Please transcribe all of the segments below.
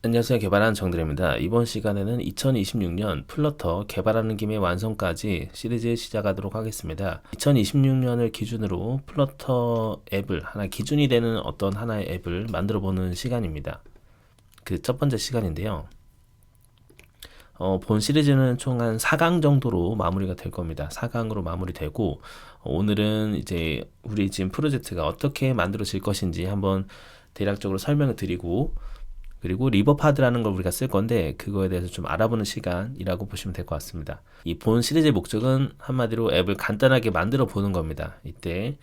안녕하세요. 개발하는 정들입니다. 이번 시간에는 2026년 플러터 개발하는 김에 완성까지 시리즈 시작하도록 하겠습니다. 2026년을 기준으로 플러터 앱을 하나 기준이 되는 어떤 하나의 앱을 만들어 보는 시간입니다. 그 첫 번째 시간인데요. 본 시리즈는 총 한 4강 정도로 마무리가 될 겁니다. 4강으로 마무리되고 오늘은 이제 우리 지금 프로젝트가 어떻게 만들어질 것인지 한번 대략적으로 설명을 드리고 그리고 리버파드라는 걸 우리가 쓸 건데 그거에 대해서 좀 알아보는 시간이라고 보시면 될 것 같습니다. 이 본 시리즈의 목적은 한마디로 앱을 간단하게 만들어 보는 겁니다. 이때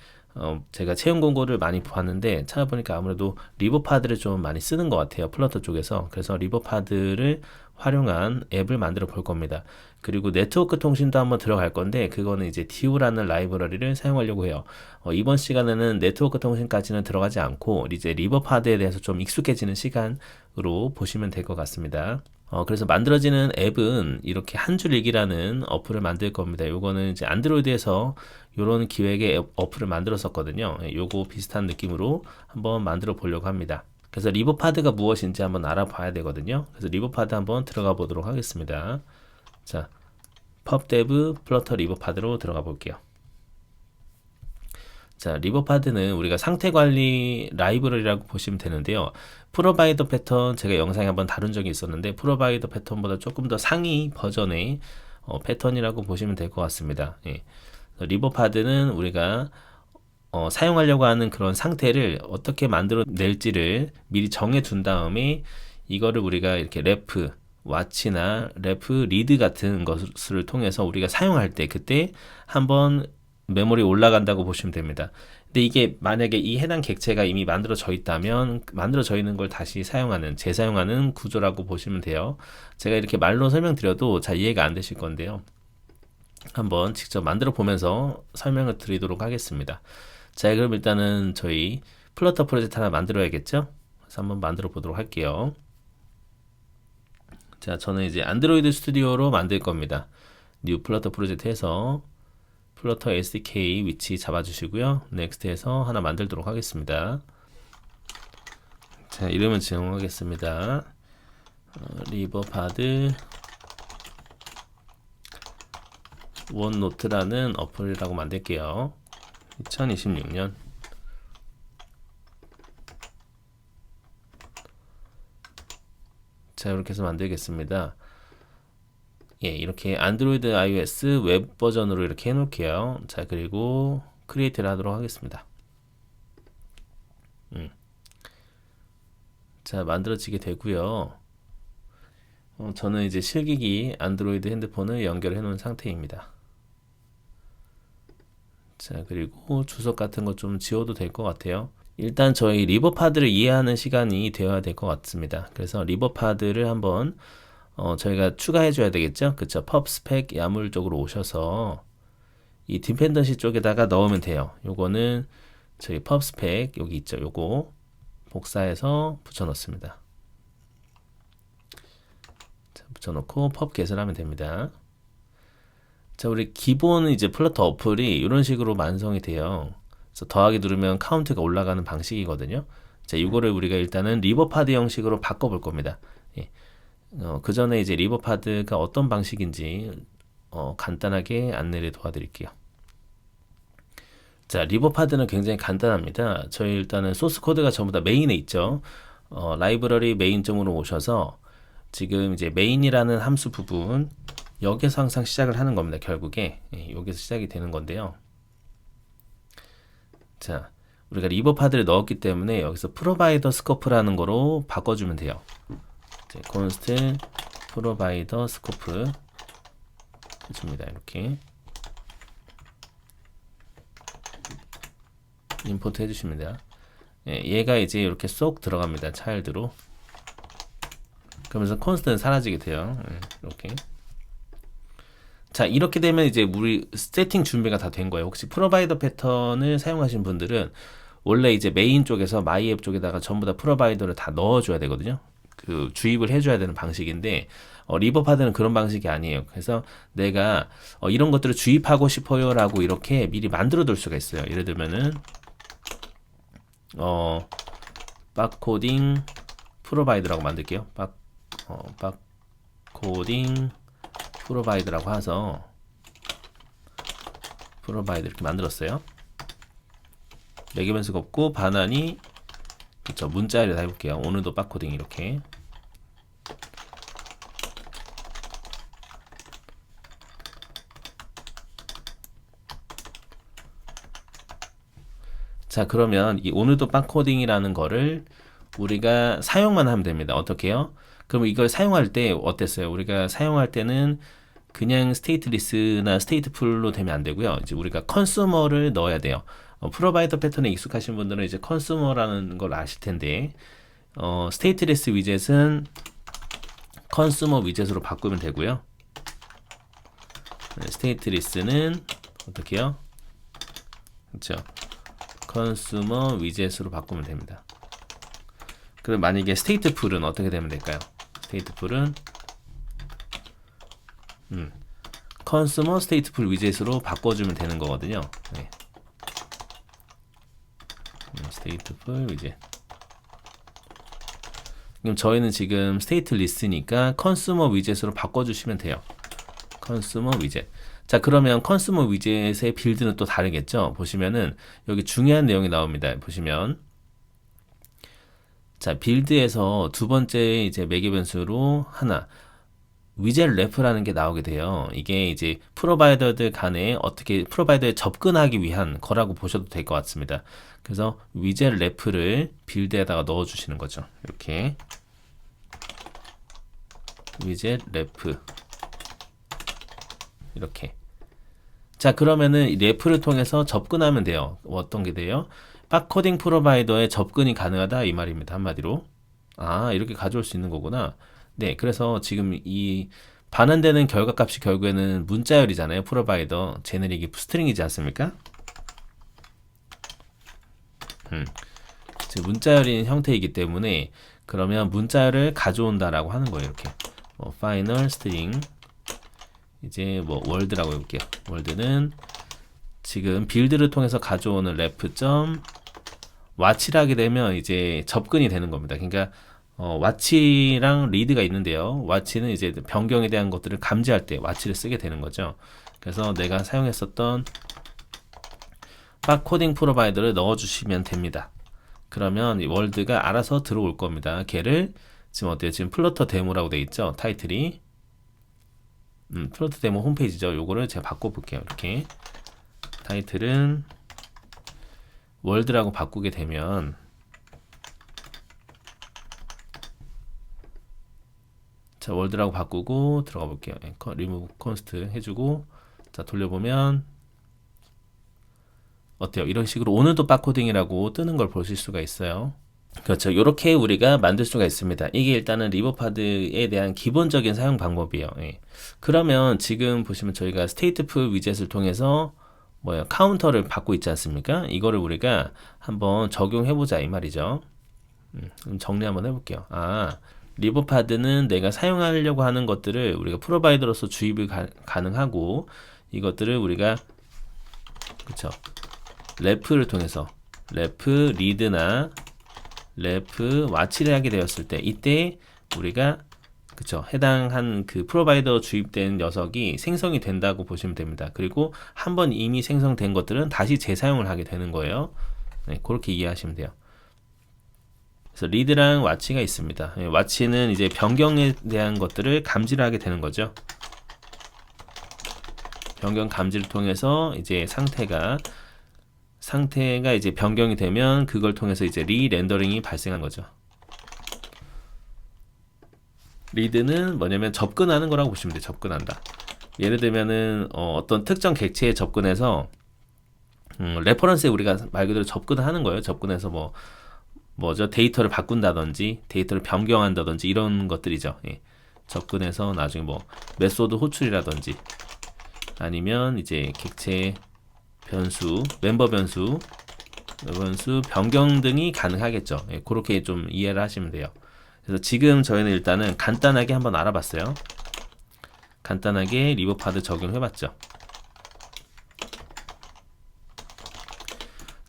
제가 채용 공고를 많이 봤는데 찾아보니까 아무래도 리버파드를 좀 많이 쓰는 것 같아요. 플러터 쪽에서. 그래서 리버파드를 활용한 앱을 만들어 볼 겁니다. 그리고 네트워크 통신도 한번 들어갈 건데 그거는 이제 DO라는 라이브러리를 사용하려고 해요. 이번 시간에는 네트워크 통신까지는 들어가지 않고 이제 리버파드에 대해서 좀 익숙해지는 시간으로 보시면 될 것 같습니다. 그래서 만들어지는 앱은 이렇게 한 줄 읽기라는 어플을 만들 겁니다. 요거는 이제 안드로이드에서 요런 기획의 어플을 만들었었거든요. 요거 비슷한 느낌으로 한번 만들어 보려고 합니다. 그래서 리버파드가 무엇인지 한번 알아봐야 되거든요. 그래서 리버파드 한번 들어가 보도록 하겠습니다. 자, 펍데브 플러터 리버파드로 들어가 볼게요. 자, 리버파드는 우리가 상태 관리 라이브러리라고 보시면 되는데요. 프로바이더 패턴 제가 영상에 한번 다룬 적이 있었는데 프로바이더 패턴보다 조금 더 상위 버전의 패턴이라고 보시면 될 것 같습니다. 예. 리버파드는 우리가 사용하려고 하는 그런 상태를 어떻게 만들어낼지를 미리 정해 둔 다음에 이거를 우리가 이렇게 레프, 왓치나 레프, 리드 같은 것을 통해서 우리가 사용할 때 그때 한번 메모리 올라간다고 보시면 됩니다. 근데 이게 만약에 이 해당 객체가 이미 만들어져 있다면 만들어져 있는 걸 다시 사용하는, 재사용하는 구조라고 보시면 돼요. 제가 이렇게 말로 설명드려도 잘 이해가 안 되실 건데요. 한번 직접 만들어 보면서 설명을 드리도록 하겠습니다. 자, 그럼 일단은 저희 플러터 프로젝트 하나 만들어야겠죠? 그래서 한번 만들어 보도록 할게요. 자, 저는 이제 안드로이드 스튜디오로 만들 겁니다. 뉴 플러터 프로젝트 해서 플러터 SDK 위치 잡아주시고요. 넥스트 해서 하나 만들도록 하겠습니다. 자, 이름은 지정하겠습니다. 리버파드 원노트라는 어플이라고 만들게요. 2026년 자, 이렇게 해서 만들겠습니다. 예, 이렇게 안드로이드 iOS 웹 버전으로 이렇게 해놓을게요. 자, 그리고 크리에이트를 하도록 하겠습니다. 자, 만들어지게 되고요. 저는 이제 실기기 안드로이드 핸드폰을 연결해 놓은 상태입니다. 자, 그리고 주석 같은 거 좀 지워도 될 것 같아요. 일단 저희 리버파드를 이해하는 시간이 되어야 될 것 같습니다. 그래서 리버파드를 한번 저희가 추가해 줘야 되겠죠? 그쵸? 펍스펙 야물 쪽으로 오셔서 이 디펜던시 쪽에다가 넣으면 돼요. 요거는 저희 펍스펙 여기 있죠? 요거 복사해서 붙여 넣습니다. 자, 붙여 놓고 펍 get을 하면 됩니다. 자, 우리 기본 이제 플러터 어플이 이런 식으로 완성이 돼요. 그래서 더하기 누르면 카운트가 올라가는 방식이거든요. 자, 이거를 우리가 일단은 리버파드 형식으로 바꿔볼 겁니다. 예. 그 전에 이제 리버파드가 어떤 방식인지 간단하게 안내를 도와드릴게요. 자, 리버파드는 굉장히 간단합니다. 저희 일단은 소스 코드가 전부 다 메인에 있죠. 라이브러리 메인점으로 오셔서 지금 이제 메인이라는 함수 부분 여기서 항상 시작을 하는 겁니다. 결국에 여기서 시작이 되는 건데요. 자, 우리가 리버파드를 넣었기 때문에 여기서 프로바이더 스코프라는 거로 바꿔주면 돼요. const 프로바이더 스코프 해줍니다. 이렇게 임포트 해주십니다. 얘가 이제 이렇게 쏙 들어갑니다. 차일드로. 그러면서 const는 사라지게 돼요. 이렇게. 자, 이렇게 되면 이제 우리 세팅 준비가 다 된 거예요. 혹시 프로바이더 패턴을 사용하신 분들은 원래 이제 메인 쪽에서 마이 앱 쪽에다가 전부 다 프로바이더를 다 넣어줘야 되거든요. 그 주입을 해줘야 되는 방식인데 리버파드는 그런 방식이 아니에요. 그래서 내가 이런 것들을 주입하고 싶어요라고 이렇게 미리 만들어 둘 수가 있어요. 예를 들면은 바코딩 프로바이드라고 만들게요. 바코딩 프로바이드라고 해서 프로바이드 이렇게 만들었어요. 매개 변수가 없고 반환이 그쵸 문자열에다 해볼게요. 오늘도 바코딩 이렇게. 자, 그러면 이 오늘도 바코딩이라는 거를 우리가 사용만 하면 됩니다. 어떻게 해요? 그럼 이걸 사용할 때 어땠어요? 우리가 사용할 때는 그냥 스테이트리스나 스테이트풀로 되면 안 되고요. 이제 우리가 컨슈머를 넣어야 돼요. 프로바이더 패턴에 익숙하신 분들은 이제 컨슈머라는 걸 아실 텐데, 스테이트리스 위젯은 컨슈머 위젯으로 바꾸면 되고요. 스테이트리스는 어떻게 해요? 그렇죠. 컨슈머 위젯으로 바꾸면 됩니다. 그럼 만약에 스테이트풀은 어떻게 되면 될까요? 스테이트풀은 컨슈머 스테이트풀 위젯으로 바꿔주면 되는 거거든요. 네. 스테이트풀 위젯. 그럼 저희는 지금 스테이트리스니까 컨슈머 위젯으로 바꿔주시면 돼요. 컨슈머 위젯. 자, 그러면 컨슈머 위젯의 빌드는 또 다르겠죠? 보시면은 여기 중요한 내용이 나옵니다. 보시면 자, 빌드에서 두 번째 이제 매개 변수로 하나 위젯 래프라는 게 나오게 돼요. 이게 이제 프로바이더들 간에 어떻게 프로바이더에 접근하기 위한 거라고 보셔도 될 것 같습니다. 그래서 위젯 래프를 빌드에다가 넣어 주시는 거죠. 이렇게 위젯 래프 이렇게. 자, 그러면은 이 래프를 통해서 접근하면 돼요. 어떤 게 돼요? 바코딩 프로바이더에 접근이 가능하다 이 말입니다. 한마디로. 아, 이렇게 가져올 수 있는 거구나. 네, 그래서 지금 이 반환되는 결과값이 결국에는 문자열이잖아요. 프로바이더 제네릭이 스트링이지 않습니까? 지금 문자열인 형태이기 때문에 그러면 문자열을 가져온다라고 하는 거예요. 이렇게 파이널 스트링 이제 뭐 월드라고 해볼게요. 월드는 지금 빌드를 통해서 가져오는 ref. 왓치를 하게 되면 이제 접근이 되는 겁니다. 그러니까 왓치랑 리드가 있는데요. 왓치는 이제 변경에 대한 것들을 감지할 때 왓치를 쓰게 되는 거죠. 그래서 내가 사용했었던 바코딩 프로바이더를 넣어주시면 됩니다. 그러면 이 월드가 알아서 들어올 겁니다. 걔를 지금 어때요? 지금 플러터 데모라고 돼 있죠. 타이틀이 플러터 데모 홈페이지죠. 요거를 제가 바꿔볼게요. 이렇게 타이틀은 월드라고 바꾸게 되면 자, 월드라고 바꾸고 들어가 볼게요. 리무브 컨스트 해주고 자, 돌려보면 어때요? 이런 식으로 오늘도 바코딩이라고 뜨는 걸 보실 수가 있어요. 그렇죠. 이렇게 우리가 만들 수가 있습니다. 이게 일단은 리버파드에 대한 기본적인 사용 방법이에요. 예. 그러면 지금 보시면 저희가 스테이트풀 위젯을 통해서 카운터를 받고 있지 않습니까? 이거를 우리가 한번 적용해보자 이 말이죠. 정리 한번 해볼게요. 리버파드는 내가 사용하려고 하는 것들을 우리가 프로바이더로서 주입이 가능하고 이것들을 우리가 그쵸 래프를 통해서 래프 리드나 래프 왓치를 하게 되었을 때 이때 우리가 그쵸 해당한 그 프로바이더 주입된 녀석이 생성이 된다고 보시면 됩니다. 그리고 한번 이미 생성된 것들은 다시 재사용을 하게 되는 거예요. 네, 그렇게 이해하시면 돼요. 그래서 리드랑 왓치가 있습니다. 왓치는 이제 변경에 대한 것들을 감지를 하게 되는 거죠. 변경 감지를 통해서 이제 상태가 이제 변경이 되면 그걸 통해서 이제 리렌더링이 발생한 거죠. 리드는 뭐냐면 접근하는 거라고 보시면 돼요. 접근한다. 예를 들면은 어떤 특정 객체에 접근해서 레퍼런스에 우리가 말 그대로 접근하는 거예요. 접근해서 뭐죠? 데이터를 바꾼다든지 데이터를 변경한다든지 이런 것들이죠. 예. 접근해서 나중에 메소드 호출이라든지 아니면 이제 객체 변수, 멤버 변수 변경 등이 가능하겠죠. 예, 그렇게 좀 이해를 하시면 돼요. 그래서 지금 저희는 일단은 간단하게 한번 알아봤어요. 간단하게 리버파드 적용해봤죠.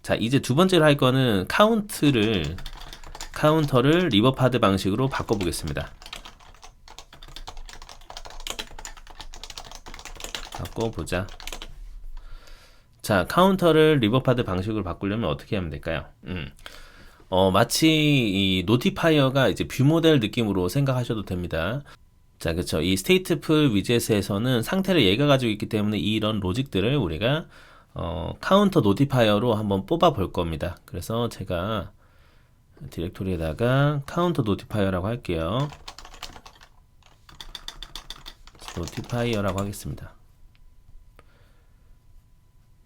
자, 이제 두 번째로 할 거는 카운터를 리버파드 방식으로 바꿔보겠습니다. 바꿔보자. 자, 카운터를 리버파드 방식으로 바꾸려면 어떻게 하면 될까요? 마치 이 노티파이어가 이제 뷰 모델 느낌으로 생각하셔도 됩니다. 자, 그쵸. 이 스테이트풀 위젯에서는 상태를 얘가 가지고 있기 때문에 이런 로직들을 우리가 카운터 노티파이어로 한번 뽑아 볼 겁니다. 그래서 제가 디렉토리에다가 카운터 노티파이어라고 할게요. 노티파이어라고 하겠습니다.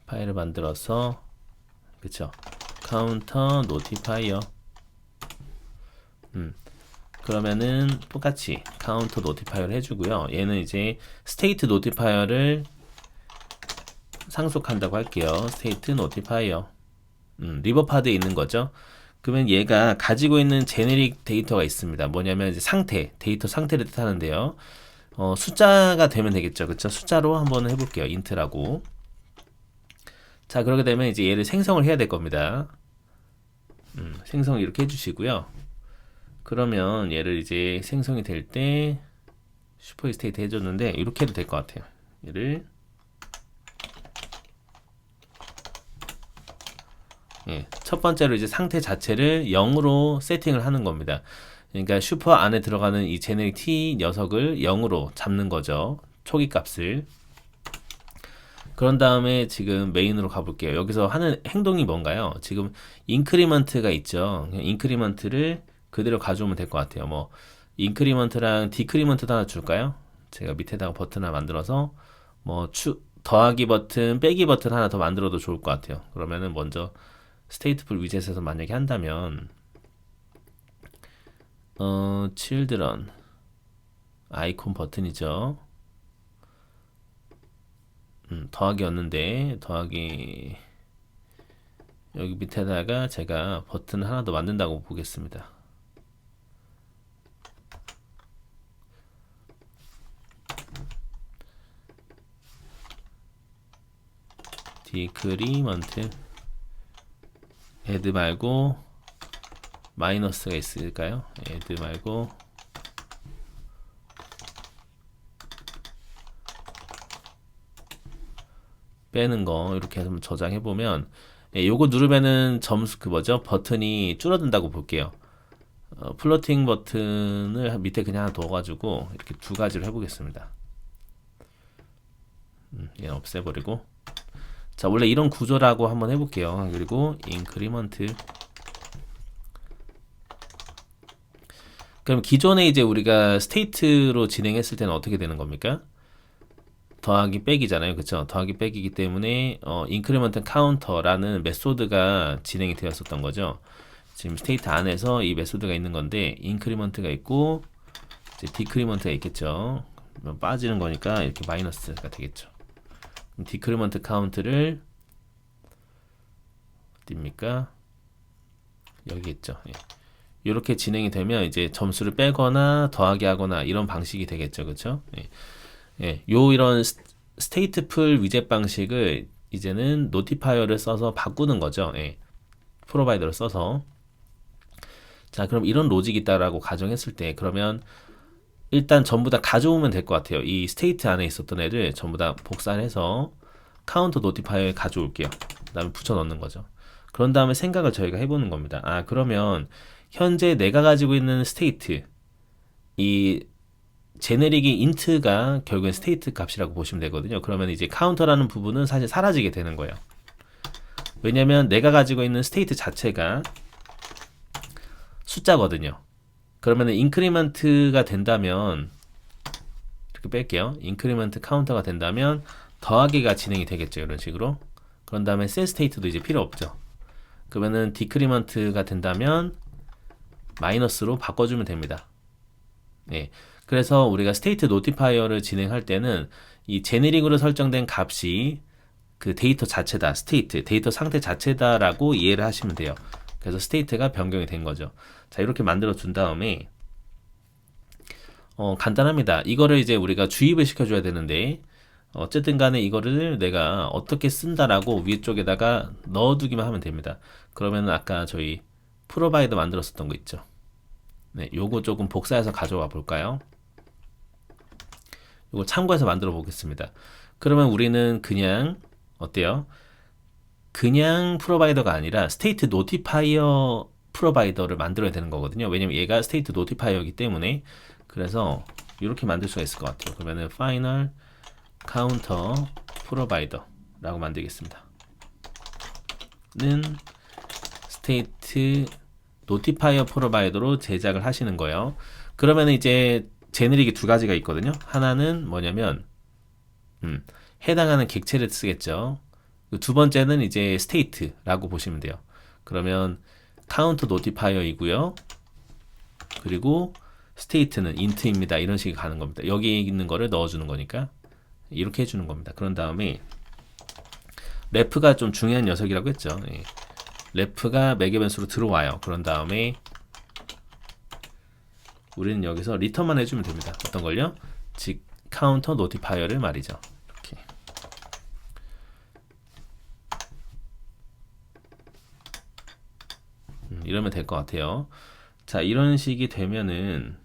파일을 만들어서 그쵸. 카운터 노티파이어. 그러면은 똑같이 카운터 노티파이어를 해주고요. 얘는 이제 스테이트 노티파이어를 상속한다고 할게요. 스테이트 노티파이어. 리버파드에 있는 거죠. 그러면 얘가 가지고 있는 제네릭 데이터가 있습니다. 뭐냐면 이제 상태, 데이터 상태를 뜻하는데요. 숫자가 되면 되겠죠. 그쵸? 숫자로 한번 해볼게요. 인트라고. 자, 그렇게 되면 이제 얘를 생성을 해야 될 겁니다. 생성 이렇게 해주시고요. 그러면 얘를 이제 생성이 될 때 슈퍼스테이트 해줬는데 이렇게 해도 될 것 같아요. 얘를 첫 번째로 이제 상태 자체를 0으로 세팅을 하는 겁니다. 그러니까 슈퍼 안에 들어가는 이 제네릭 t 녀석을 0으로 잡는 거죠. 초기 값을. 그런 다음에 지금 메인으로 가볼게요. 여기서 하는 행동이 뭔가요? 지금 인크리먼트가 있죠. 인크리먼트를 그대로 가져오면 될 것 같아요. 뭐 인크리먼트랑 디크리먼트도 하나 줄까요? 제가 밑에다가 버튼 하나 만들어서 뭐 더하기 버튼, 빼기 버튼 하나 더 만들어도 좋을 것 같아요. 그러면은 먼저 스테이트풀 위젯에서 만약에 한다면 children 아이콘 버튼이죠. 더하기였는데 더하기 여기 밑에다가 제가 버튼 하나 더 만든다고 보겠습니다. 디크리먼트 add 말고 마이너스가 있을까요? add 말고 빼는 거 이렇게 해서 저장해 보면 요거 누르면은 점수 그 뭐죠? 버튼이 줄어든다고 볼게요. 플로팅 버튼을 밑에 그냥 하나 둬가지고 이렇게 두 가지로 해보겠습니다. 얘는 없애버리고 자 원래 이런 구조라고 한번 해볼게요. 그리고 인크리먼트 그럼 기존에 이제 우리가 스테이트로 진행했을 때는 어떻게 되는 겁니까? 더하기 빼기잖아요. 그쵸? 더하기 빼기이기 때문에 인크리먼트 카운터라는 메소드가 진행이 되었었던 거죠. 지금 스테이트 안에서 이 메소드가 있는 건데 인크리먼트가 있고 이제 디크리먼트가 있겠죠. 빠지는 거니까 이렇게 마이너스가 되겠죠. 디크리먼트 카운트를 어디입니까? 여기 있죠. 예. 이렇게 진행이 되면 이제 점수를 빼거나 더하기 하거나 이런 방식이 되겠죠. 그쵸? 예. 예, 이런 스테이트풀 위젯 방식을 이제는 노티파이어를 써서 바꾸는 거죠. 예, 프로바이더를 써서. 자, 그럼 이런 로직이 있다라고 가정했을 때 그러면 일단 전부 다 가져오면 될 것 같아요. 이 스테이트 안에 있었던 애들 전부 다 복사해서 카운터 노티파이어에 가져올게요. 그 다음에 붙여 넣는 거죠. 그런 다음에 생각을 저희가 해보는 겁니다. 아, 그러면 현재 내가 가지고 있는 스테이트 이 제네릭이 int가 결국엔 스테이트 값이라고 보시면 되거든요. 그러면 이제 카운터라는 부분은 사실 사라지게 되는 거예요. 왜냐면 내가 가지고 있는 스테이트 자체가 숫자거든요. 그러면 인크리먼트가 된다면 이렇게 뺄게요. 인크리먼트 카운터가 된다면 더하기가 진행이 되겠죠. 이런 식으로. 그런 다음에 셋 스테이트도 이제 필요 없죠. 그러면은 디크리먼트가 된다면 마이너스로 바꿔주면 됩니다. 네. 그래서 우리가 스테이트 노티파이어를 진행할 때는 이 제네릭으로 설정된 값이 그 데이터 자체다. 스테이트, 데이터 상태 자체다라고 이해를 하시면 돼요. 그래서 스테이트가 변경이 된 거죠. 자, 이렇게 만들어 둔 다음에 간단합니다. 이거를 이제 우리가 주입을 시켜줘야 되는데 어쨌든 간에 이거를 내가 어떻게 쓴다라고 위쪽에다가 넣어두기만 하면 됩니다. 그러면 아까 저희 프로바이더 만들었었던 거 있죠. 네, 요거 조금 복사해서 가져와 볼까요? 요거 참고해서 만들어 보겠습니다. 그러면 우리는 그냥 어때요? 그냥 프로바이더가 아니라 스테이트 노티파이어 프로바이더를 만들어야 되는 거거든요. 왜냐면 얘가 스테이트 노티파이어이기 때문에. 그래서 이렇게 만들 수가 있을 것 같아요. 그러면은 final counter provider라고 만들겠습니다. 는 스테이트 노티파이어 프로바이더로 제작을 하시는 거예요. 그러면 이제 제너릭이 두 가지가 있거든요. 하나는 뭐냐면 해당하는 객체를 쓰겠죠. 두 번째는 이제 state라고 보시면 돼요. 그러면 카운터 노티파이어이고요. 그리고 state는 int입니다. 이런 식이 가는 겁니다. 여기 있는 거를 넣어주는 거니까 이렇게 해주는 겁니다. 그런 다음에 ref가 좀 중요한 녀석이라고 했죠. 예. ref가 매개 변수로 들어와요. 그런 다음에 우리는 여기서 return만 해주면 됩니다. 어떤 걸요? 즉 카운터 노티파이어를 말이죠. 이렇게. 이러면 될 것 같아요. 자, 이런 식이 되면은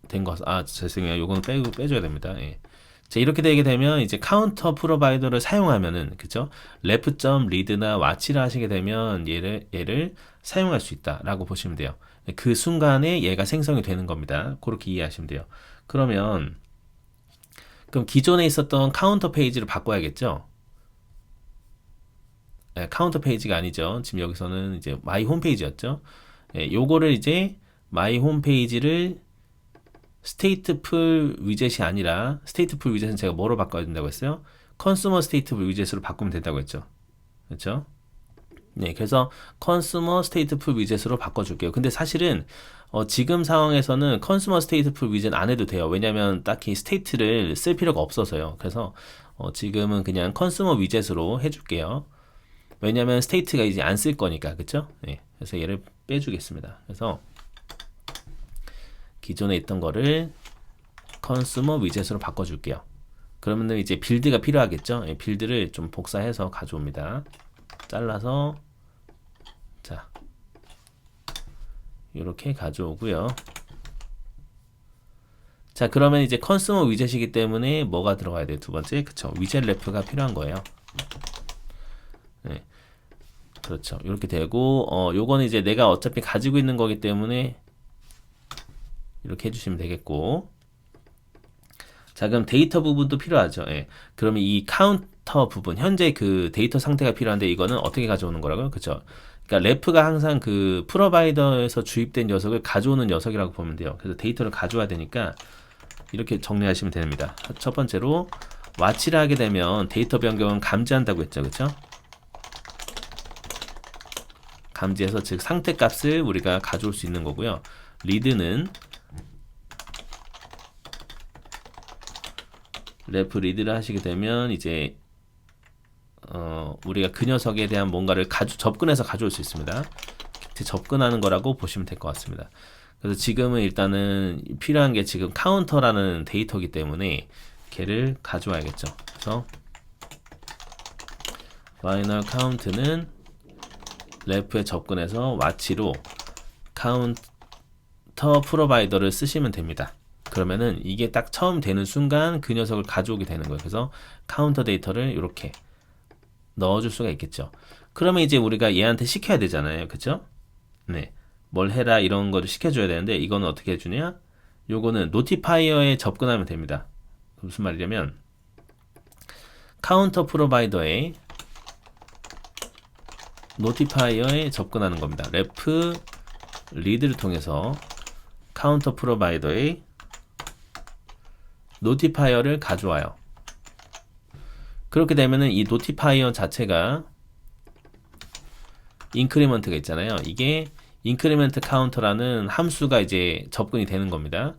된 거. 죄송해요. 요거는 빼줘야 됩니다. 예. 자, 이렇게 되게 되면 이제 카운터 프로바이더를 사용하면은 그죠? ref.read나 watch를 하시게 되면 얘를 사용할 수 있다라고 보시면 돼요. 그 순간에 얘가 생성이 되는 겁니다. 그렇게 이해하시면 돼요. 그럼 기존에 있었던 카운터 페이지를 바꿔야겠죠? 네, 카운터 페이지가 아니죠. 지금 여기서는 이제 마이 홈페이지였죠. 네, 요거를 이제 마이 홈페이지를 스테이트풀 위젯이 아니라 스테이트풀 위젯은 제가 뭐로 바꿔야 된다고 했어요? 컨슈머 스테이트풀 위젯으로 바꾸면 된다고 했죠. 그렇죠? 네, 그래서 컨슈머 스테이트풀 위젯으로 바꿔줄게요. 근데 사실은 지금 상황에서는 컨슈머 스테이트풀 위젯 안 해도 돼요. 왜냐면 딱히 스테이트를 쓸 필요가 없어서요. 그래서 지금은 그냥 컨슈머 위젯으로 해줄게요. 왜냐면 스테이트가 이제 안 쓸 거니까, 그쵸? 네, 그래서 얘를 빼주겠습니다. 그래서 기존에 있던 거를 컨슈머 위젯으로 바꿔줄게요. 그러면 이제 빌드가 필요하겠죠? 예, 빌드를 좀 복사해서 가져옵니다. 잘라서 자 이렇게 가져오고요. 자, 그러면 이제 컨슈머 위젯이기 때문에 뭐가 들어가야 돼요? 두 번째, 그쵸? 위젯 ref가 필요한 거예요. 네. 그렇죠. 이렇게 되고 요거는 이제 내가 어차피 가지고 있는 거기 때문에 이렇게 해주시면 되겠고, 자, 그럼 데이터 부분도 필요하죠. 예. 그러면 이 카운터 부분, 현재 그 데이터 상태가 필요한데 이거는 어떻게 가져오는 거라고요? 그쵸? 그러니까 ref가 항상 그 프로바이더에서 주입된 녀석을 가져오는 녀석이라고 보면 돼요. 그래서 데이터를 가져와야 되니까 이렇게 정리하시면 됩니다. 첫 번째로 watch를 하게 되면 데이터 변경은 감지한다고 했죠. 그쵸? 감지해서 즉 상태 값을 우리가 가져올 수 있는 거고요. read는 ref read를 하시게 되면 이제 우리가 그 녀석에 대한 뭔가를 접근해서 가져올 수 있습니다. 접근하는 거라고 보시면 될 것 같습니다. 그래서 지금은 일단은 필요한 게 지금 카운터라는 데이터이기 때문에 걔를 가져와야겠죠. 그래서 final count는 ref에 접근해서 watch로 카운터 프로바이더를 쓰시면 됩니다. 그러면은 이게 딱 처음 되는 순간 그 녀석을 가져오게 되는 거예요. 그래서 카운터 데이터를 이렇게 넣어줄 수가 있겠죠. 그러면 이제 우리가 얘한테 시켜야 되잖아요. 그쵸? 네. 뭘 해라 이런 거를 시켜줘야 되는데 이거는 어떻게 해주냐? 요거는 노티파이어에 접근하면 됩니다. 무슨 말이냐면 카운터 프로바이더에 노티파이어에 접근하는 겁니다. ref read를 통해서 카운터 프로바이더에 노티파이어를 가져와요. 그렇게 되면은 이 노티파이어 자체가 인크리먼트가 있잖아요. 이게 인크리먼트 카운터라는 함수가 이제 접근이 되는 겁니다.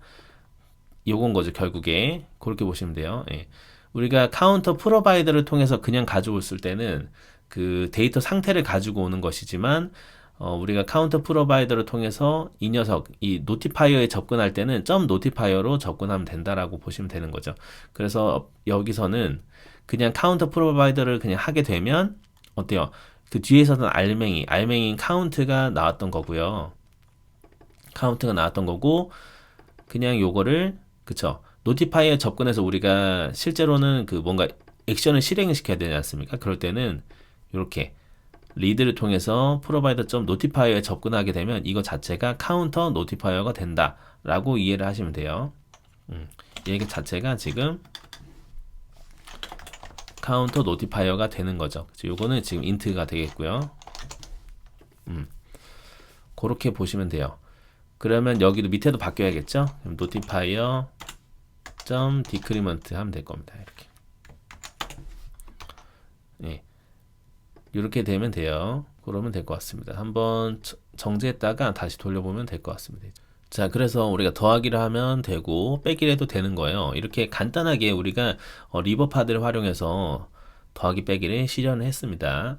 요건 거죠, 결국에. 그렇게 보시면 돼요. 예. 우리가 카운터 프로바이더를 통해서 그냥 가져올 때는 그 데이터 상태를 가지고 오는 것이지만 우리가 카운터 프로바이더를 통해서 이 녀석, 이 노티파이어에 접근할 때는 점 노티파이어로 접근하면 된다라고 보시면 되는 거죠. 그래서 여기서는 그냥 카운터 프로바이더를 그냥 하게 되면 어때요? 그 뒤에서는 알맹인 카운트가 나왔던 거고요. 카운트가 나왔던 거고, 그냥 요거를, 그쵸. 노티파이에 접근해서 우리가 실제로는 그 뭔가 액션을 실행을 시켜야 되지 않습니까? 그럴 때는 이렇게 리드를 통해서 provider.notifier에 접근하게 되면 이거 자체가 카운터 노티파이어가 된다라고 이해를 하시면 돼요. 얘 자체가 지금 카운터 노티파이어가 되는 거죠. 요거는 지금 인트가 되겠고요. 그렇게 보시면 돼요. 그러면 여기도 밑에도 바뀌어야겠죠? 그럼 노티파이어 점 디크리먼트 하면 될 겁니다. 이렇게. 예. 이렇게 되면 돼요. 그러면 될 것 같습니다. 한번 정지했다가 다시 돌려보면 될 것 같습니다. 자, 그래서 우리가 더하기를 하면 되고 빼기를 해도 되는 거예요. 이렇게 간단하게 우리가 리버 파드를 활용해서 더하기 빼기를 실현을 했습니다.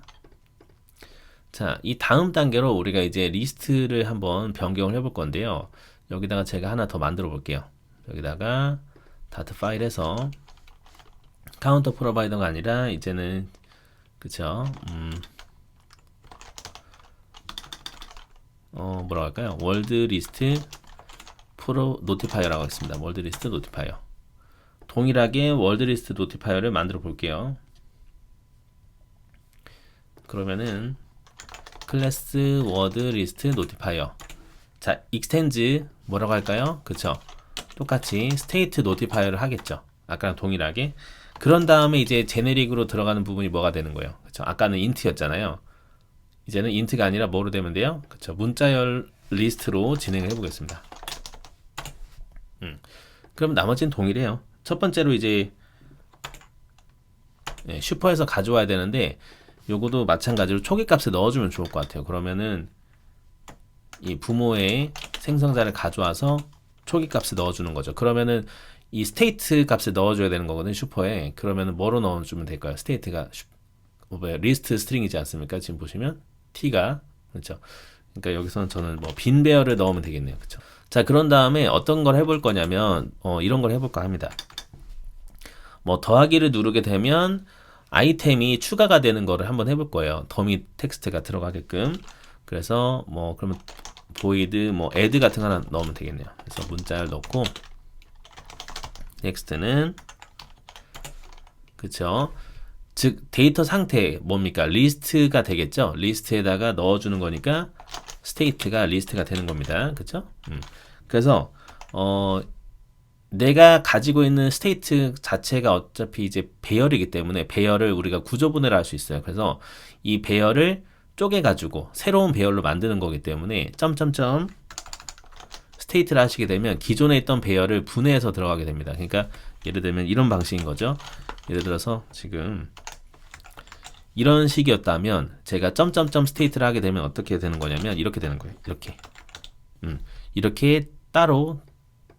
자, 이 다음 단계로 우리가 이제 리스트를 한번 변경을 해볼 건데요. 여기다가 제가 하나 더 만들어 볼게요. 여기다가 다트 파일에서 카운터 프로바이더가 아니라 이제는 그쵸? 뭐라고 할까요? 월드 리스트 프로 노티파이어라고 하겠습니다. 월드 리스트 노티파이어. 동일하게 월드 리스트 노티파이어를 만들어 볼게요. 그러면은 클래스 워드 리스트 노티파이어. 자, 익스텐즈 뭐라고 할까요? 그쵸? 똑같이 스테이트 노티파이어를 하겠죠. 아까랑 동일하게. 그런 다음에 이제 제네릭으로 들어가는 부분이 뭐가 되는 거예요? 그쵸? 아까는 인트였잖아요. 이제는 인트가 아니라 뭐로 되면 돼요? 그쵸? 문자열 리스트로 진행을 해보겠습니다. 그럼 나머지는 동일해요. 첫 번째로 이제 슈퍼에서 가져와야 되는데 요거도 마찬가지로 초기 값을 넣어주면 좋을 것 같아요. 그러면은 이 부모의 생성자를 가져와서 초기 값을 넣어주는 거죠. 그러면은 이 스테이트 값을 넣어줘야 되는 거거든요. 슈퍼에. 그러면은 뭐로 넣어주면 될까요? 스테이트가 리스트 스트링이지 않습니까? 지금 보시면 t가 그렇죠. 그러니까 여기서는 저는 뭐 빈 배열을 넣으면 되겠네요. 그렇죠. 자, 그런 다음에 어떤 걸 해볼 거냐면 이런 걸 해볼까 합니다. 뭐 더하기를 누르게 되면 아이템이 추가가 되는 거를 한번 해볼 거예요. 더미 텍스트가 들어가게끔. 그래서 뭐 그러면 void 뭐 add 같은 거 하나 넣으면 되겠네요. 그래서 문자를 넣고 넥스트는 그쵸. 즉 데이터 상태 뭡니까? 리스트가 되겠죠. 리스트에다가 넣어주는 거니까 스테이트가 리스트가 되는 겁니다. 그쵸? 그래서 내가 가지고 있는 스테이트 자체가 어차피 이제 배열이기 때문에 배열을 우리가 구조분해를 할 수 있어요. 그래서 이 배열을 쪼개가지고 새로운 배열로 만드는 거기 때문에 점점점 스테이트를 하시게 되면 기존에 있던 배열을 분해해서 들어가게 됩니다. 그러니까 예를 들면 이런 방식인 거죠. 예를 들어서 지금 이런 식이었다면 제가 점점점 스테이트를 하게 되면 어떻게 되는 거냐면 이렇게 되는 거예요. 이렇게 이렇게 따로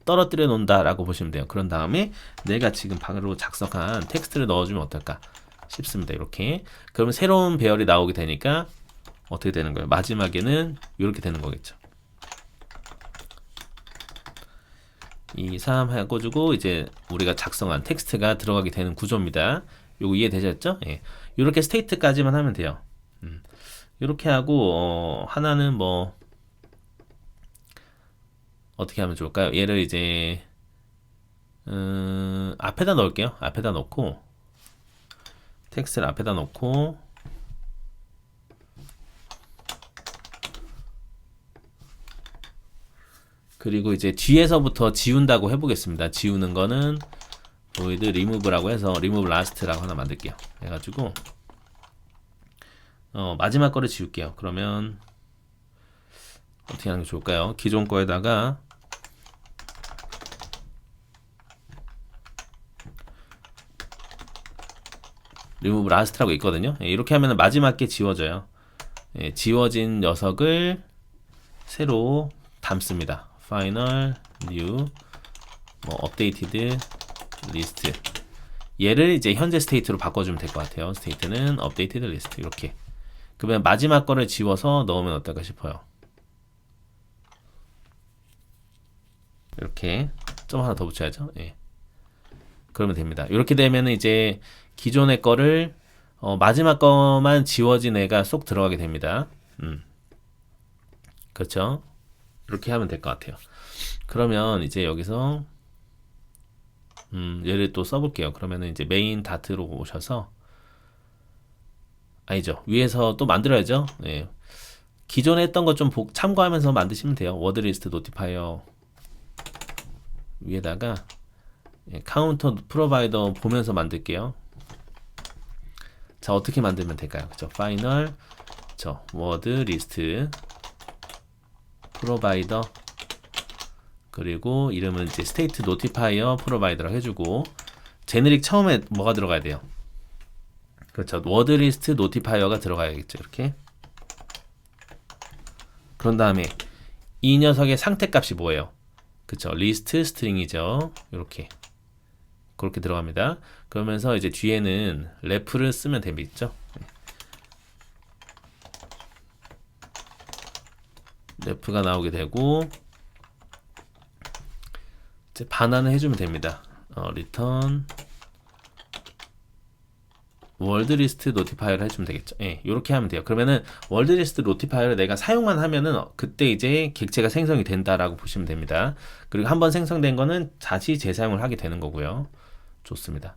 떨어뜨려 놓는다라고 보시면 돼요. 그런 다음에 내가 지금 방으로 작성한 텍스트를 넣어주면 어떨까 싶습니다. 이렇게. 그러면 새로운 배열이 나오게 되니까 어떻게 되는 거예요? 마지막에는 이렇게 되는 거겠죠. 2, 3 하고 주고 이제 우리가 작성한 텍스트가 들어가게 되는 구조입니다. 요거 이해되셨죠? 예. 이렇게 스테이트까지만 하면 돼요. 이렇게 하고 하나는 뭐 어떻게 하면 좋을까요? 얘를 이제 앞에다 넣을게요. 앞에다 넣고 텍스트를 앞에다 넣고 그리고 이제 뒤에서부터 지운다고 해보겠습니다. 지우는 거는 void remove라고 해서 remove last라고 하나 만들게요. 해가지고 마지막 거를 지울게요. 그러면 어떻게 하는 게 좋을까요? 기존 거에다가 remove last라고 있거든요. 이렇게 하면 마지막 게 지워져요. 지워진 녀석을 새로 담습니다. final new 뭐 updated list 얘를 이제 현재 스테이트로 바꿔주면 될 것 같아요. 스테이트는 updated list 이렇게. 그러면 마지막 거를 지워서 넣으면 어떨까 싶어요. 이렇게 점 하나 더 붙여야죠. 예. 그러면 됩니다. 이렇게 되면 이제 기존의 거를 마지막 거만 지워진 애가 쏙 들어가게 됩니다. 그렇죠? 이렇게 하면 될 것 같아요. 그러면 이제 여기서 얘를 또 써볼게요. 그러면은 이제 메인 다트로 오셔서 아니죠. 위에서 또 만들어야죠. 예. 기존에 했던 거 좀 참고하면서 만드시면 돼요. 워드 리스트 노티파이어 위에다가 카운터 프로바이더 보면서 만들게요. 자, 어떻게 만들면 될까요? 그죠? 파이널 워드 리스트 프로바이더 그리고 이름은 이제 스테이트 노티파이어 프로바이더라고 해주고 제네릭 처음에 뭐가 들어가야 돼요? 그렇죠. 워드 리스트 노티파이어가 들어가야겠죠. 이렇게. 그런 다음에 이 녀석의 상태 값이 뭐예요? 그쵸. 리스트 스트링이죠. 이렇게. 그렇게 들어갑니다. 그러면서 이제 뒤에는 ref를 쓰면 되겠죠. ref가 나오게 되고 이제 반환을 해주면 됩니다. return 월드리스트 노티파이어를 해주면 되겠죠. 예, 이렇게 하면 돼요. 그러면은 월드리스트 노티파이어를 내가 사용만 하면은 그때 이제 객체가 생성이 된다라고 보시면 됩니다. 그리고 한번 생성된 거는 다시 재사용을 하게 되는 거고요. 좋습니다.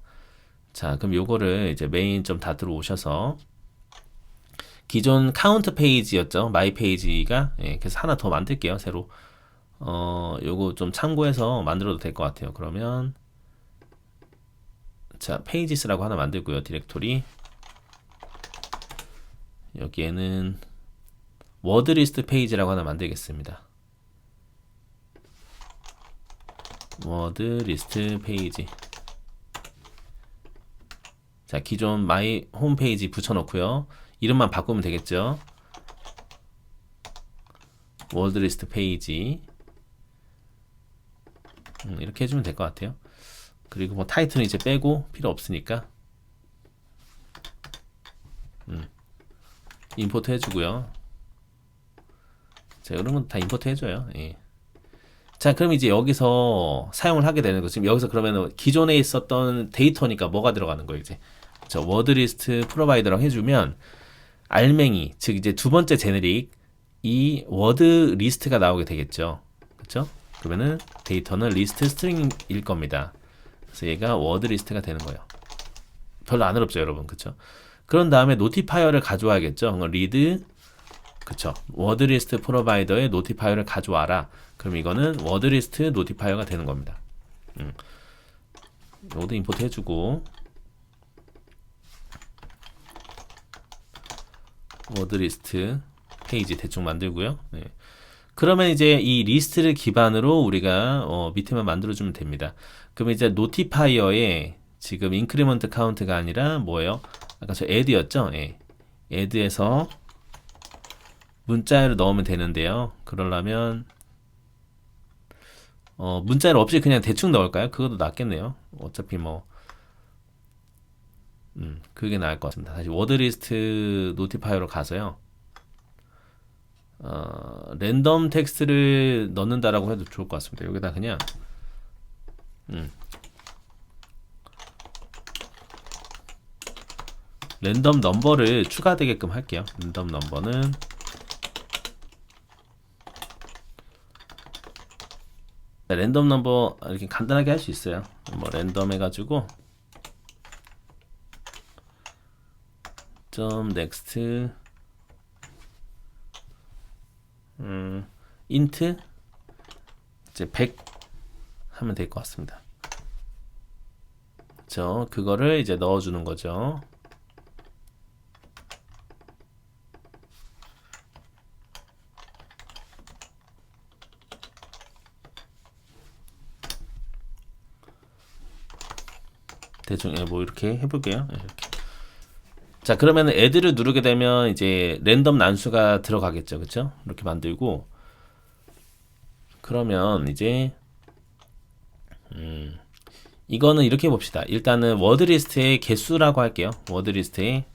자, 그럼 요거를 이제 메인 좀 다 들어오셔서 기존 카운트 페이지였죠. 마이 페이지가 그래서 하나 더 만들게요. 새로. 요거 좀 참고해서 만들어도 될 것 같아요. 그러면 자, 페이지스라고 하나 만들고요. 디렉토리. 여기에는 워드리스트 페이지라고 하나 만들겠습니다. 워드리스트 페이지. 자, 기존 마이 홈페이지 붙여놓고요. 이름만 바꾸면 되겠죠. 워드리스트 페이지. 이렇게 해주면 될 것 같아요. 그리고 뭐 타이틀은 이제 빼고 필요 없으니까 임포트 해주고요. 자, 이런 건 다 임포트 해줘요. 예. 자, 그럼 이제 여기서 사용을 하게 되는 거 지금 여기서 그러면 기존에 있었던 데이터니까 뭐가 들어가는 거예요 이제 워드리스트 프로바이더라고 해주면 알맹이 즉 이제 두 번째 제네릭 이 워드 리스트가 나오게 되겠죠. 그렇죠? 그러면은 데이터는 리스트 스트링일 겁니다. 그래서 얘가 워드 리스트가 되는 거예요. 별로 안 어렵죠, 여러분. 그쵸? 그런 다음에 노티파이어를 가져와야겠죠. 리드, 그쵸? 워드 리스트 프로바이더의 노티파이어를 가져와라. 그럼 이거는 워드 리스트 노티파이어가 되는 겁니다. 요것도 임포트 해주고, 워드 리스트 페이지 대충 만들고요. 네. 그러면 이제 이 리스트를 기반으로 우리가 밑에만 만들어주면 됩니다. 그럼 이제 노티파이어에 지금 인크리먼트 카운트가 아니라 뭐예요? 아까 저 add였죠? 예. add에서 문자를 넣으면 되는데요. 그러려면 문자를 없이 그냥 대충 넣을까요? 그것도 낫겠네요. 어차피 뭐 그게 나을 것 같습니다. 다시 워드리스트 노티파이어로 가서요. 랜덤 텍스트를 넣는다라고 해도 좋을 것 같습니다. 여기다 그냥 랜덤 넘버를 추가되게끔 할게요. 랜덤 넘버는 랜덤 넘버 이렇게 간단하게 할 수 있어요. 뭐 랜덤 해가지고 점 넥스트 인트 이제 100 하면 될 것 같습니다. 그거를 이제 넣어주는 거죠. 대충 뭐 이렇게 해볼게요. 이렇게. 자, 그러면 add를 누르게 되면 이제 랜덤 난수가 들어가겠죠, 그렇죠? 이렇게 만들고 그러면 이제 이거는 이렇게 해봅시다. 일단은 워드리스트의 개수라고 할게요. 워드리스트의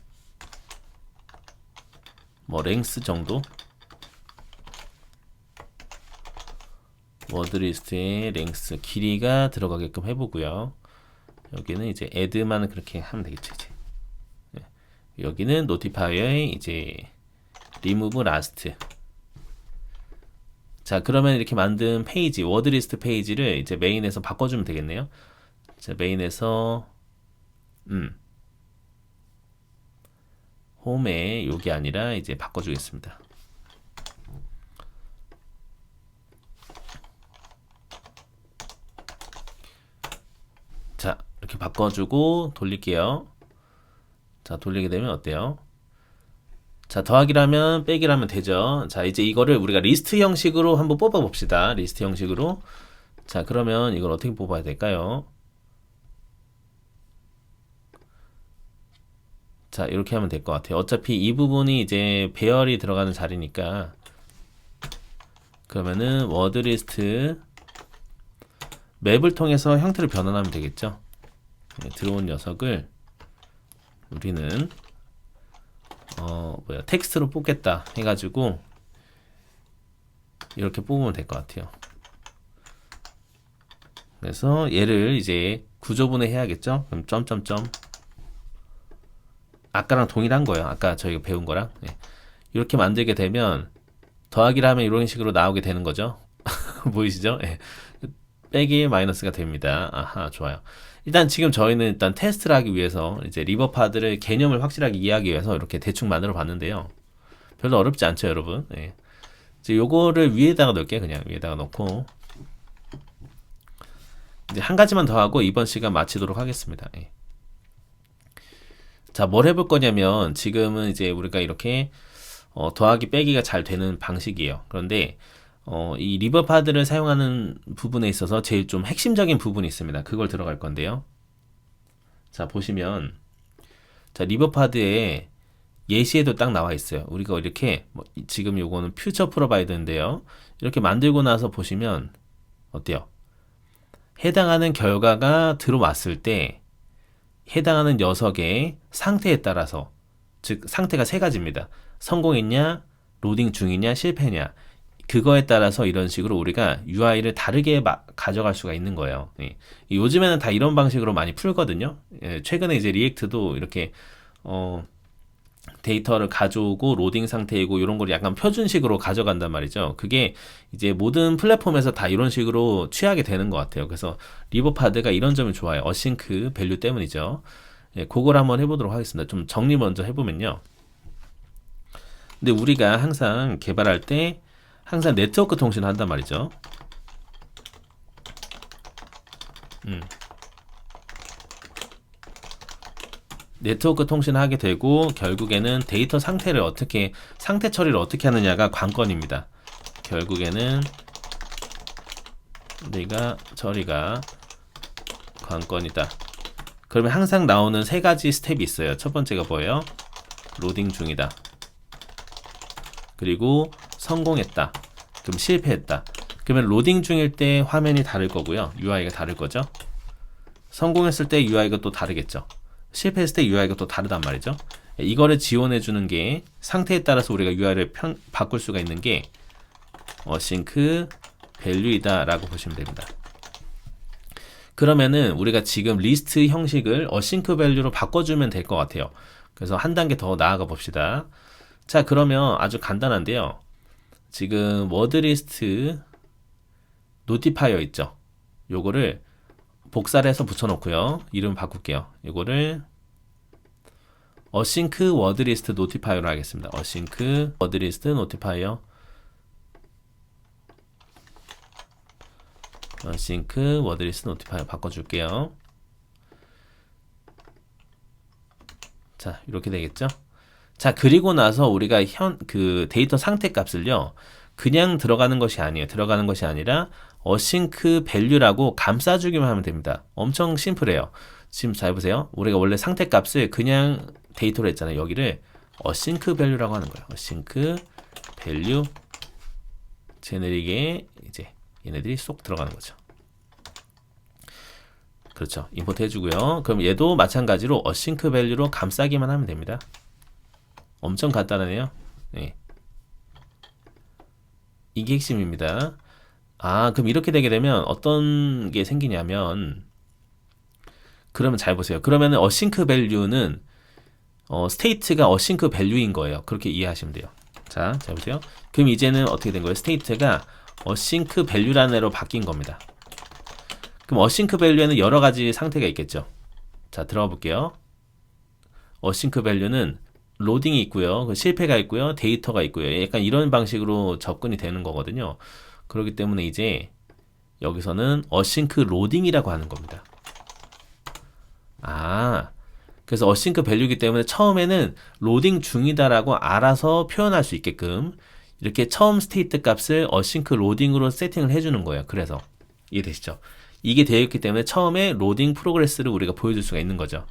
뭐 랭스 정도. 워드리스트의 랭스 길이가 들어가게끔 해보고요. 여기는 이제 add만 그렇게 하면 되겠죠, 이제. 여기는 노티파이어의 이제 remove last. 자, 그러면 이렇게 만든 페이지, 워드리스트 페이지를 이제 메인에서 바꿔주면 되겠네요. 자, 메인에서 홈에 요게 아니라 이제 바꿔주겠습니다. 자, 이렇게 바꿔주고 돌릴게요. 자, 돌리게 되면 어때요? 자, 더하기라면 빼기라면 되죠. 자, 이제 이거를 우리가 리스트 형식으로 한번 뽑아 봅시다. 리스트 형식으로. 자, 그러면 이걸 어떻게 뽑아야 될까요? 자, 이렇게 하면 될 것 같아요. 어차피 이 부분이 이제 배열이 들어가는 자리니까. 그러면은 워드리스트 맵을 통해서 형태를 변환하면 되겠죠. 네, 들어온 녀석을 우리는 텍스트로 뽑겠다 해가지고 이렇게 뽑으면 될 것 같아요. 그래서 얘를 이제 구조분해 해야겠죠. 그럼 점점점 아까랑 동일한 거예요. 아까 저희가 배운 거랑. 네. 이렇게 만들게 되면 더하기를 하면 이런 식으로 나오게 되는 거죠. 보이시죠? 네. 빼기 마이너스가 됩니다. 아하, 좋아요. 일단 지금 저희는 일단 테스트를 하기 위해서 이제 리버파드를 개념을 확실하게 이해하기 위해서 이렇게 대충 만들어 봤는데요. 별로 어렵지 않죠, 여러분? 네. 이제 요거를 위에다가 넣을게요. 그냥 위에다가 넣고 이제 한 가지만 더 하고 이번 시간 마치도록 하겠습니다. 네. 자, 뭘 해볼 거냐면 지금은 이제 우리가 이렇게 더하기 빼기가 잘 되는 방식이에요. 그런데 이 리버파드를 사용하는 부분에 있어서 제일 좀 핵심적인 부분이 있습니다. 그걸 들어갈 건데요. 자, 보시면 자, 리버파드에 예시에도 딱 나와 있어요. 우리가 이렇게 지금 요거는 퓨처 프로바이더인데요. 이렇게 만들고 나서 보시면 어때요? 해당하는 결과가 들어왔을 때 해당하는 녀석의 상태에 따라서, 즉 상태가 세 가지입니다. 성공했냐, 로딩 중이냐, 실패냐. 그거에 따라서 이런 식으로 우리가 UI를 다르게 가져갈 수가 있는 거예요. 예. 요즘에는 다 이런 방식으로 많이 풀거든요. 예, 최근에 이제 리액트도 이렇게 데이터를 가져오고 로딩 상태이고 이런 걸 약간 표준식으로 가져간단 말이죠. 그게 이제 모든 플랫폼에서 다 이런 식으로 취하게 되는 것 같아요. 그래서 리버파드가 이런 점이 좋아요. 어싱크 밸류 때문이죠. 예, 그걸 한번 해보도록 하겠습니다. 좀 정리 먼저 해보면요. 근데 우리가 항상 개발할 때 항상 네트워크 통신을 한단 말이죠. 네트워크 통신을 하게 되고 결국에는 데이터 상태를 상태 처리를 어떻게 하느냐가 관건입니다. 결국에는 처리가 관건이다. 그러면 항상 나오는 세 가지 스텝이 있어요. 첫 번째가 뭐예요? 로딩 중이다. 그리고 성공했다. 그럼 실패했다. 그러면 로딩 중일 때 화면이 다를 거고요. UI가 다를 거죠. 성공했을 때 UI가 또 다르겠죠. 실패했을 때 UI가 또 다르단 말이죠. 이거를 지원해 주는 게 상태에 따라서 우리가 UI를 바꿀 수가 있는 게 어싱크 밸류이다 라고 보시면 됩니다. 그러면은 우리가 지금 리스트 형식을 어싱크 밸류로 바꿔주면 될 것 같아요. 그래서 한 단계 더 나아가 봅시다. 자, 그러면 아주 간단한데요. 지금 워드리스트 노티파이어 있죠. 요거를 복사를 해서 붙여놓고요. 이름 바꿀게요. 이거를 어싱크 워드리스트 노티파이어로 하겠습니다. 어싱크 워드리스트 노티파이어 어싱크 워드리스트 노티파이어 바꿔줄게요. 자, 이렇게 되겠죠. 자, 그리고 나서 우리가 그 데이터 상태 값을요, 그냥 들어가는 것이 아니에요. 들어가는 것이 아니라 어싱크 밸류라고 감싸주기만 하면 됩니다. 엄청 심플해요. 지금 잘 보세요. 우리가 원래 상태 값을 그냥 데이터로 했잖아요. 여기를 어싱크 밸류라고 하는 거예요. 어싱크 밸류 제네릭에 이제 얘네들이 쏙 들어가는 거죠. 그렇죠. 임포트 해주고요. 그럼 얘도 마찬가지로 어싱크 밸류로 감싸기만 하면 됩니다. 엄청 간단하네요. 네. 이게 핵심입니다. 그럼 이렇게 되게 되면 어떤 게 생기냐면, 그러면 잘 보세요. 그러면은 어싱크 밸류는 스테이트가 어싱크 밸류인 거예요. 그렇게 이해하시면 돼요. 자 보세요. 그럼 이제는 어떻게 된 거예요? 스테이트가 어싱크 밸류라는 애로 바뀐 겁니다. 그럼 어싱크 밸류에는 여러 가지 상태가 있겠죠. 자, 들어가 볼게요. 어싱크 밸류는 로딩이 있고요. 실패가 있고요. 데이터가 있고요. 약간 이런 방식으로 접근이 되는 거거든요. 그렇기 때문에 이제 여기서는 어싱크 로딩이라고 하는 겁니다. 그래서 어싱크 밸류이기 때문에 처음에는 로딩 중이다라고 알아서 표현할 수 있게끔 이렇게 처음 스테이트 값을 어싱크 로딩으로 세팅을 해주는 거예요. 그래서 이해되시죠? 이게 되어 있기 때문에 처음에 로딩 프로그레스를 우리가 보여줄 수가 있는 거죠.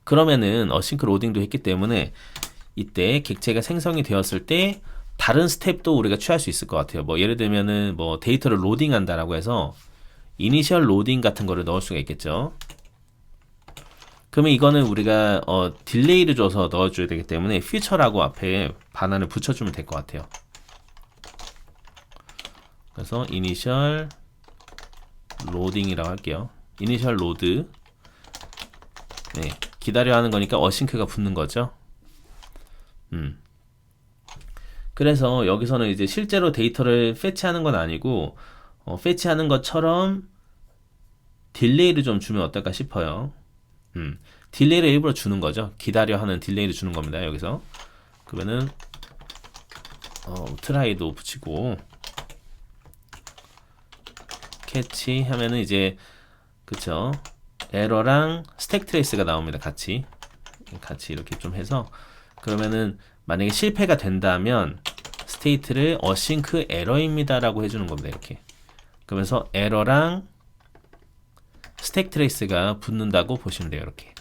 그러면은 어싱크 로딩도 했기 때문에 이때 객체가 생성이 되었을 때 다른 스텝도 우리가 취할 수 있을 것 같아요. 뭐 예를 들면은 뭐 데이터를 로딩한다라고 해서 이니셜 로딩 같은 거를 넣을 수가 있겠죠. 그러면 이거는 우리가 딜레이를 줘서 넣어줘야 되기 때문에 퓨처라고 앞에 반환을 붙여주면 될 것 같아요. 그래서 이니셜 로딩이라고 할게요. 이니셜 로드. 네, 기다려 하는 거니까 어싱크가 붙는 거죠. 그래서 여기서는 이제 실제로 데이터를 패치하는 건 아니고 패치하는 것처럼 딜레이를 좀 주면 어떨까 싶어요. 딜레이를 일부러 주는 거죠. 기다려 하는 딜레이를 주는 겁니다. 여기서 그러면은 트라이도 붙이고 캐치 하면은 이제 그쵸, 에러랑 스택 트레이스가 나옵니다. 같이 이렇게 좀 해서 그러면은 만약에 실패가 된다면 스테이트를 어싱크 에러입니다 라고 해주는 겁니다. 이렇게 그러면서 에러랑 스택 트레이스가 붙는다고 보시면 돼요. 이렇게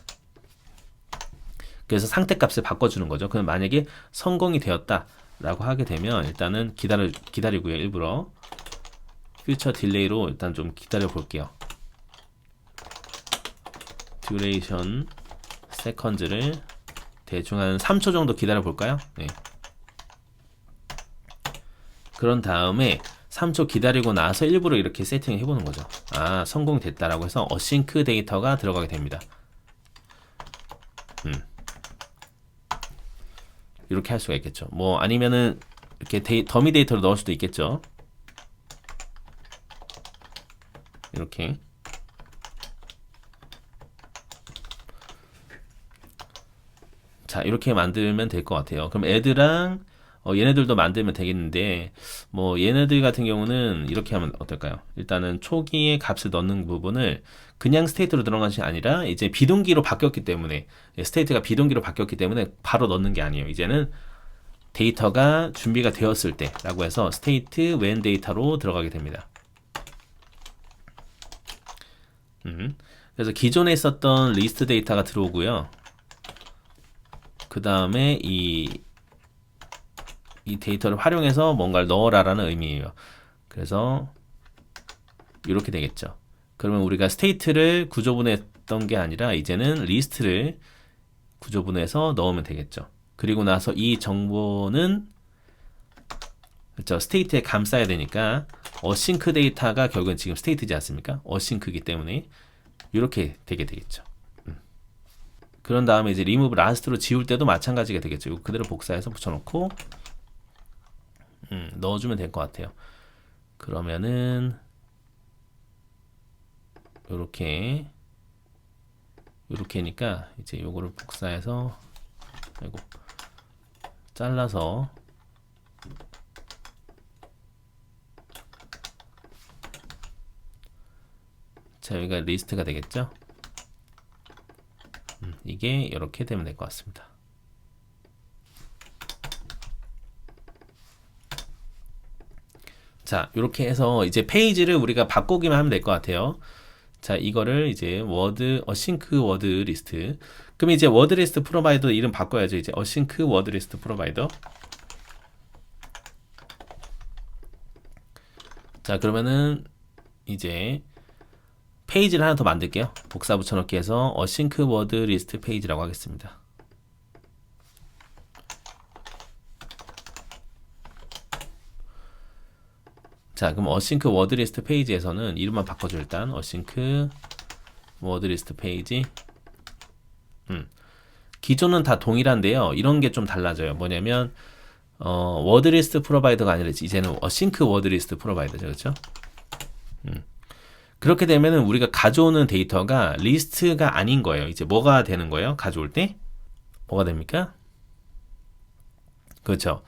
그래서 상태 값을 바꿔주는 거죠. 그럼 만약에 성공이 되었다 라고 하게 되면 일단은 기다리고요. 일부러 퓨처 딜레이로 일단 좀 기다려 볼게요. 듀레이션 세컨즈를 대충 한 3초 정도 기다려 볼까요? 네. 그런 다음에 3초 기다리고 나서 일부러 이렇게 세팅을 해보는 거죠. 성공됐다라고 해서 어싱크 데이터가 들어가게 됩니다. 이렇게 할 수가 있겠죠. 뭐 아니면은 이렇게 더미 데이터를 넣을 수도 있겠죠. 이렇게 자 이렇게 만들면 될 것 같아요. 그럼 애들랑 얘네들도 만들면 되겠는데 뭐 얘네들 같은 경우는 이렇게 하면 어떨까요? 일단은 초기에 값을 넣는 부분을 그냥 스테이트로 들어간 것이 아니라 이제 비동기로 바뀌었기 때문에 스테이트가 비동기로 바뀌었기 때문에 바로 넣는 게 아니에요. 이제는 데이터가 준비가 되었을 때 라고 해서 state when 데이터로 들어가게 됩니다. 그래서 기존에 있었던 리스트 데이터가 들어오고요. 그 다음에 이 데이터를 활용해서 뭔가를 넣어라라는 의미예요. 그래서 이렇게 되겠죠. 그러면 우리가 스테이트를 구조분해했던 게 아니라 이제는 리스트를 구조분해해서 넣으면 되겠죠. 그리고 나서 이 정보는 그렇죠, 스테이트에 감싸야 되니까 어싱크 데이터가 결국은 지금 스테이트지 않습니까? 어싱크이기 때문에 이렇게 되게 되겠죠. 그런 다음에 이제 remove last로 지울 때도 마찬가지가 되겠죠. 이거 그대로 복사해서 붙여놓고 넣어주면 될 것 같아요. 그러면은 요렇게니까 이제 요거를 복사해서 잘라서 자 여기가 리스트가 되겠죠. 이게 이렇게 되면 될 것 같습니다. 자 이렇게 해서 이제 페이지를 우리가 바꾸기만 하면 될 것 같아요. 자 이거를 이제 워드 어싱크 워드 리스트. 그럼 이제 워드 리스트 프로바이더 이름 바꿔야죠. 이제 어싱크 워드 리스트 프로바이더. 자 그러면은 이제 페이지를 하나 더 만들게요. 복사 붙여넣기 해서 어싱크 워드 리스트 페이지라고 하겠습니다. 자 그럼 어싱크 워드 리스트 페이지에서는 이름만 바꿔줘. 일단 어싱크 워드 리스트 페이지. 기존은 다 동일한데요. 이런 게 좀 달라져요. 뭐냐면 워드리스트 프로바이더가 아니라 이제는 어싱크 워드리스트 프로바이더죠. 그렇죠? 그렇게 되면은 우리가 가져오는 데이터가 리스트가 아닌 거예요. 이제 뭐가 되는 거예요? 가져올 때 뭐가 됩니까? 그렇죠.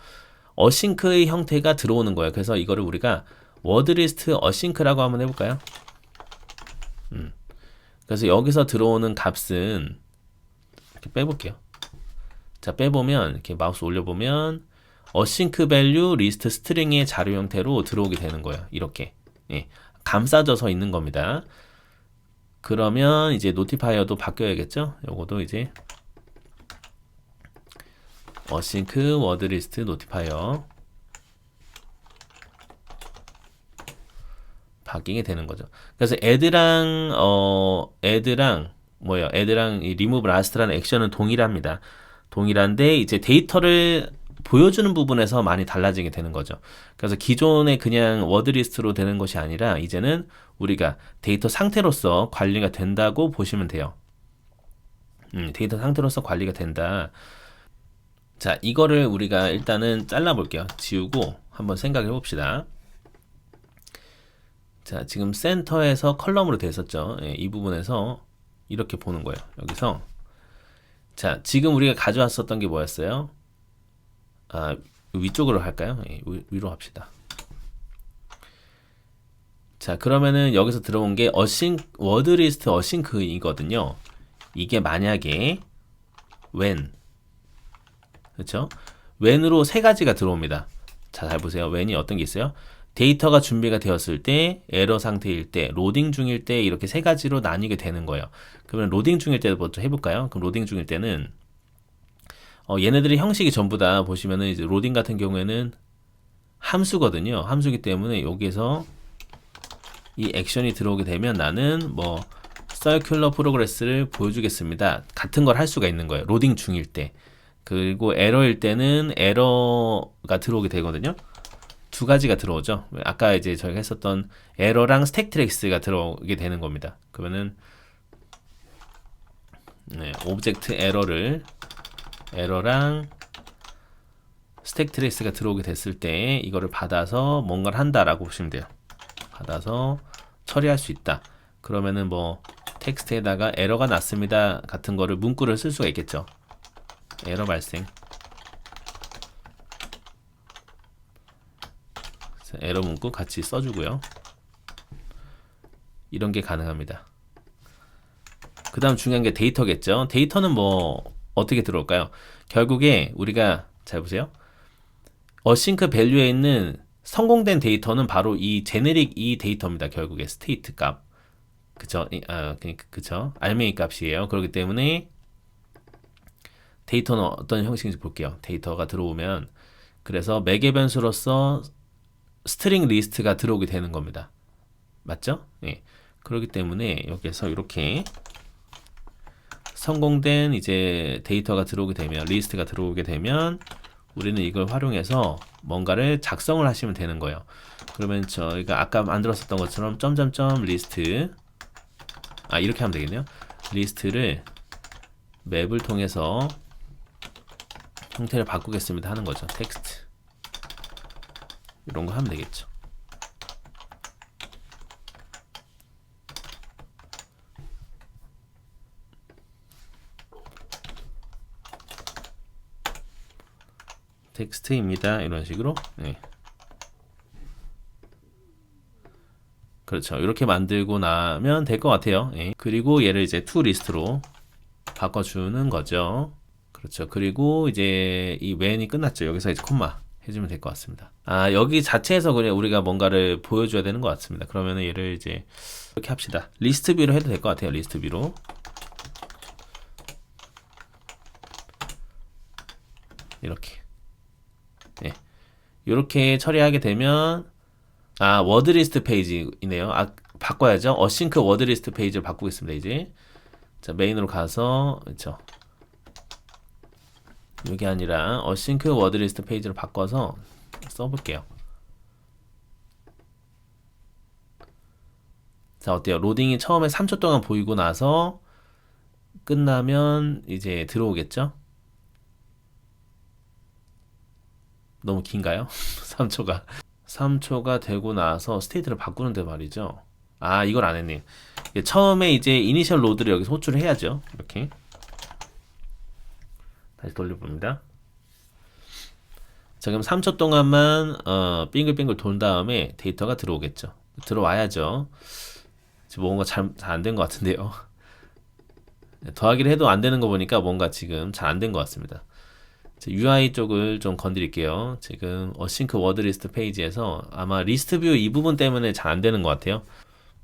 어싱크의 형태가 들어오는 거예요. 그래서 이거를 우리가 워드리스트 어싱크라고 한번 해볼까요? 그래서 여기서 들어오는 값은 이렇게 빼볼게요. 자, 빼보면 이렇게 마우스 올려보면 어싱크 밸류 리스트 스트링의 자료 형태로 들어오게 되는 거예요. 이렇게 예, 감싸져서 있는 겁니다. 그러면 이제 노티파이어도 바뀌어야겠죠? 요거도 이제 어싱크 워드리스트 노티파이어 바뀌게 되는 거죠. 그래서 애드랑 이 리무브 라스트라는 액션은 동일합니다. 동일한데 이제 데이터를 보여주는 부분에서 많이 달라지게 되는 거죠. 그래서 기존에 그냥 워드리스트로 되는 것이 아니라 이제는 우리가 데이터 상태로서 관리가 된다고 보시면 돼요. 데이터 상태로서 관리가 된다. 자, 이거를 우리가 일단은 잘라 볼게요. 지우고 한번 생각해 봅시다. 자, 지금 센터에서 컬럼으로 돼 있었죠. 예, 이 부분에서 이렇게 보는 거예요. 여기서 자, 지금 우리가 가져왔었던 게 뭐였어요? 아, 위쪽으로 할까요? 예, 위로 합시다. 자, 그러면은 여기서 들어온 게 워드리스트 어싱크이거든요. 이게 만약에 when 그렇죠? when으로 세 가지가 들어옵니다. 자, 잘 보세요. when이 어떤 게 있어요? 데이터가 준비가 되었을 때, 에러 상태일 때, 로딩 중일 때 이렇게 세 가지로 나뉘게 되는 거예요. 그러면 로딩 중일 때부터 해볼까요? 그럼 로딩 중일 때는 얘네들의 형식이 전부 다 보시면은 이제 로딩 같은 경우에는 함수거든요. 함수기 때문에 여기에서 이 액션이 들어오게 되면 나는 뭐 circular progress를 보여주겠습니다. 같은 걸 할 수가 있는 거예요. 로딩 중일 때. 그리고 에러일 때는 에러가 들어오게 되거든요. 두 가지가 들어오죠. 아까 이제 저희가 했었던 에러랑 스택 트레이스가 들어오게 되는 겁니다. 그러면은 오브젝트 에러랑 스택 트레이스가 들어오게 됐을 때 이거를 받아서 뭔가를 한다라고 보시면 돼요. 받아서 처리할 수 있다. 그러면은 뭐 텍스트에다가 에러가 났습니다 같은 거를 문구를 쓸 수가 있겠죠. 에러 발생. 에러 문구 같이 써주고요. 이런 게 가능합니다. 그 다음 중요한 게 데이터겠죠. 데이터는 뭐 어떻게 들어올까요? 결국에 우리가 잘 보세요. 어싱크 밸류에 있는 성공된 데이터는 바로 이 제네릭 이 데이터입니다. 결국에 스테이트 값. 그쵸? 그쵸? 알맹이 값이에요. 그렇기 때문에 데이터는 어떤 형식인지 볼게요. 데이터가 들어오면 그래서 매개 변수로서 스트링 리스트가 들어오게 되는 겁니다. 맞죠? 예. 그렇기 때문에 여기에서 이렇게 성공된 이제 데이터가 들어오게 되면 리스트가 들어오게 되면 우리는 이걸 활용해서 뭔가를 작성을 하시면 되는 거예요. 그러면 저희가 아까 만들었었던 것처럼 점점점 리스트 이렇게 하면 되겠네요. 리스트를 맵을 통해서 형태를 바꾸겠습니다 하는 거죠. 텍스트 이런 거 하면 되겠죠. 텍스트입니다. 이런 식으로. 네. 그렇죠. 이렇게 만들고 나면 될 것 같아요. 예. 그리고 얘를 이제 to 리스트로 바꿔주는 거죠. 그렇죠. 그리고 이제 이 when이 끝났죠. 여기서 이제 콤마 해주면 될 것 같습니다. 여기 자체에서 그냥 우리가 뭔가를 보여줘야 되는 것 같습니다. 그러면 얘를 이제 이렇게 합시다. 리스트 뷰로 해도 될 것 같아요. 리스트 뷰로. 이렇게. 네. 이렇게 처리하게 되면 워드리스트 페이지이네요. 바꿔야죠. 어싱크 워드리스트 페이지를 바꾸겠습니다. 이제 자 메인으로 가서 그렇죠. 이게 아니라 어싱크 워드리스트 페이지를 바꿔서 써볼게요. 자 어때요? 로딩이 처음에 3초 동안 보이고 나서 끝나면 이제 들어오겠죠? 너무 긴가요? 3초가. 3초가 되고 나서 스테이트를 바꾸는데 말이죠. 아, 이걸 안 했네. 처음에 이제 이니셜 로드를 여기서 호출을 해야죠. 이렇게. 다시 돌려봅니다. 자, 그럼 3초 동안만 빙글빙글 돈 다음에 데이터가 들어오겠죠. 들어와야죠. 지금 뭔가 잘 안 된 것 같은데요. 더하기를 해도 안 되는 거 보니까 뭔가 지금 잘 안 된 것 같습니다. UI 쪽을 좀 건드릴게요. 지금 어싱크 워드 리스트 페이지에서 아마 리스트 뷰 이 부분 때문에 잘 안 되는 것 같아요.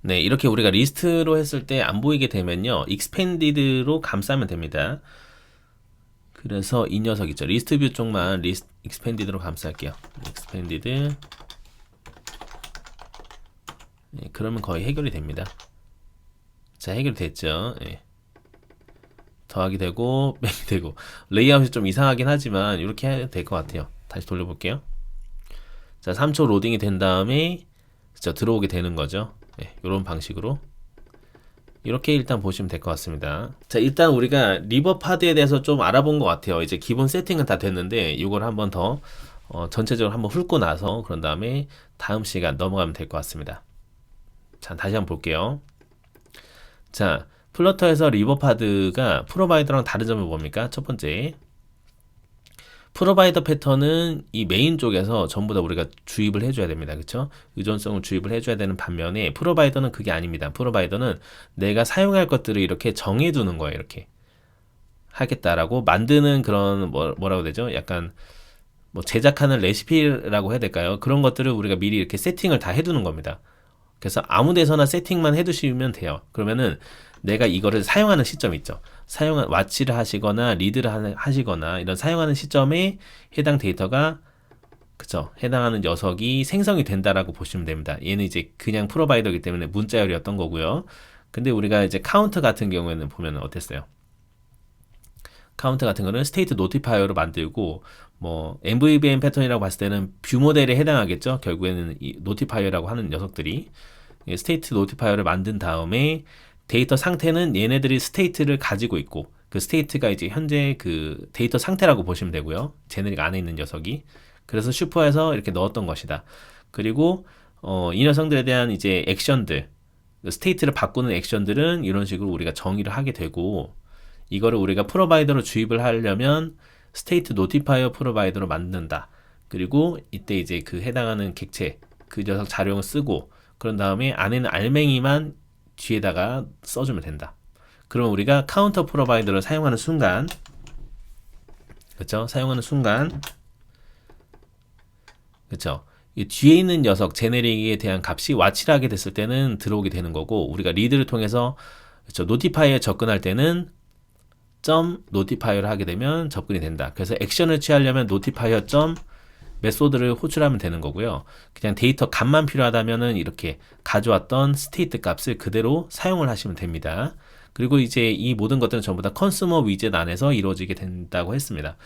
네, 이렇게 우리가 리스트로 했을 때 안 보이게 되면요, expanded로 감싸면 됩니다. 그래서 이 녀석 있죠. 리스트 뷰 쪽만 expanded로 감쌀게요. expanded. 네, 그러면 거의 해결이 됩니다. 자, 해결됐죠. 네. 더하기 되고 빼기 되고 레이아웃이 좀 이상하긴 하지만 이렇게 해도 될 것 같아요. 다시 돌려볼게요. 자, 3초 로딩이 된 다음에 진짜 들어오게 되는 거죠. 네, 이런 방식으로 이렇게 일단 보시면 될 것 같습니다. 자, 일단 우리가 리버파드에 대해서 좀 알아본 것 같아요. 이제 기본 세팅은 다 됐는데 이걸 한번 더 전체적으로 한번 훑고 나서 그런 다음에 다음 시간 넘어가면 될 것 같습니다. 자, 다시 한번 볼게요. 자, 플러터에서 리버파드가 프로바이더랑 다른 점은 뭡니까? 첫 번째, 프로바이더 패턴은 이 메인 쪽에서 전부 다 우리가 주입을 해줘야 됩니다. 그쵸? 의존성을 주입을 해줘야 되는 반면에 프로바이더는 그게 아닙니다. 프로바이더는 내가 사용할 것들을 이렇게 정해두는 거예요. 이렇게 하겠다라고 만드는 그런 뭐라고 되죠? 약간 뭐 제작하는 레시피라고 해야 될까요? 그런 것들을 우리가 미리 이렇게 세팅을 다 해두는 겁니다. 그래서 아무 데서나 세팅만 해두시면 돼요. 그러면은 내가 이거를 사용하는 시점 있죠. 와치를 하시거나 리드를 하시거나 이런 사용하는 시점에 해당 데이터가 그쵸, 해당하는 녀석이 생성이 된다라고 보시면 됩니다. 얘는 이제 그냥 프로바이더이기 때문에 문자열이었던 거고요. 근데 우리가 이제 카운트 같은 경우에는 보면 어땠어요? 카운트 같은 거는 스테이트 노티파이어로 만들고 뭐 MVVM 패턴이라고 봤을 때는 뷰 모델에 해당하겠죠. 결국에는 이 노티파이어라고 하는 녀석들이 스테이트 노티파이어를 만든 다음에 데이터 상태는 얘네들이 스테이트를 가지고 있고 그 스테이트가 이제 현재 그 데이터 상태라고 보시면 되고요. 제네릭 안에 있는 녀석이. 그래서 슈퍼에서 이렇게 넣었던 것이다. 그리고 이 녀석들에 대한 이제 액션들, 스테이트를 바꾸는 액션들은 이런 식으로 우리가 정의를 하게 되고 이거를 우리가 프로바이더로 주입을 하려면 스테이트 노티파이어 프로바이더로 만든다. 그리고 이때 이제 그 해당하는 객체, 그 녀석 자료를 쓰고 그런 다음에 안에는 알맹이만 뒤에다가 써주면 된다. 그럼 우리가 카운터 프로바이더를 사용하는 순간, 그렇죠? 사용하는 순간, 그렇죠? 이 뒤에 있는 녀석 제네릭에 대한 값이 와치를 하게 됐을 때는 들어오게 되는 거고, 우리가 리드를 통해서 그렇죠? 노티파이어에 접근할 때는 점 노티파이어를 하게 되면 접근이 된다. 그래서 액션을 취하려면 노티파이어 점 메소드를 호출하면 되는 거고요. 그냥 데이터 값만 필요하다면은 이렇게 가져왔던 스테이트 값을 그대로 사용을 하시면 됩니다. 그리고 이제 이 모든 것들은 전부 다 컨슈머 위젯 안에서 이루어지게 된다고 했습니다.